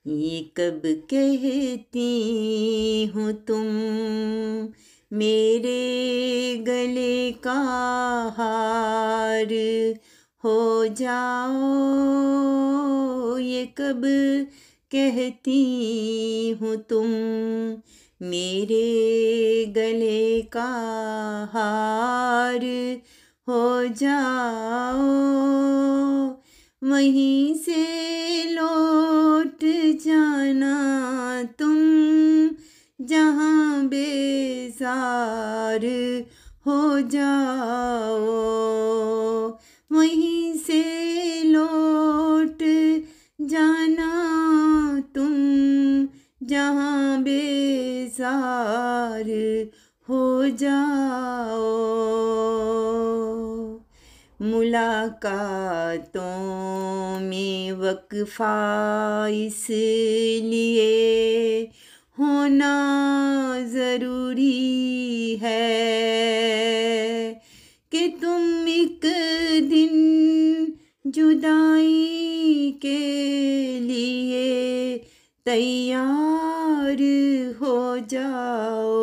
ये कब कहती हो तुम मेरे गले का हार हो जाओ। ये कब कहती हो तुम मेरे गले का हार हो जाओ। वहीं से लौट जाना तुम जहाँ बेजार हो जाओ। वहीं से लौट जाना तुम जहाँ बेजार हो जाओ। मुलाकातों में वक्फा इसलिए होना ज़रूरी है कि तुम एक दिन जुदाई के लिए तैयार हो जाओ।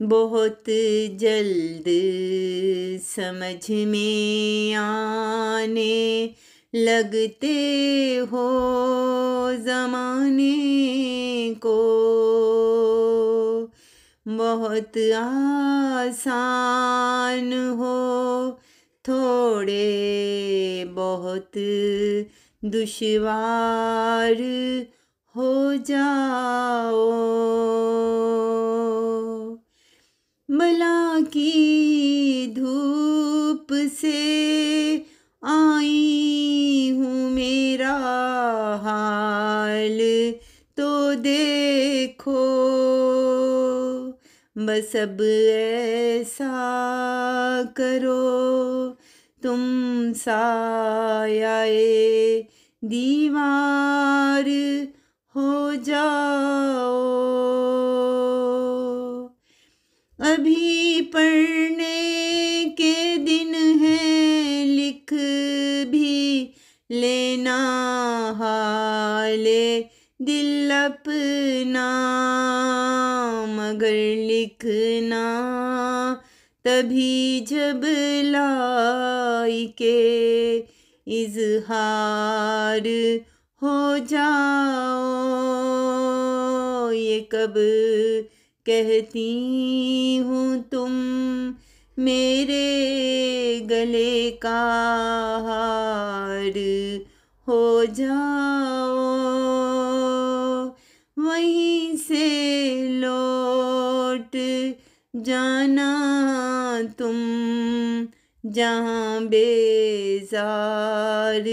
बहुत जल्द समझ में आने लगते हो ज़माने को। बहुत आसान हो थोड़े बहुत दुश्वार हो जाओ। भला की धूप से आई हूँ मेरा हाल तो देखो। बस अब ऐसा करो तुम सायाए दीवार हो जाओ। अभी पढ़ने के दिन है लिख भी लेना हाले दिल अपना। मगर लिखना तभी जब लाइके इजहार हो जाओ। ये कब कहती हूँ तुम मेरे गले का हार हो जाओ। वहीं से लौट जाना तुम जहाँ बेजार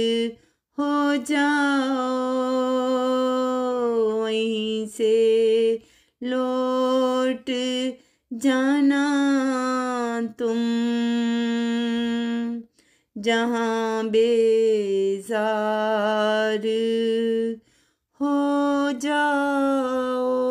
हो जाओ। वहीं से लौट जाना तुम जहाँ बेजार हो जाओ।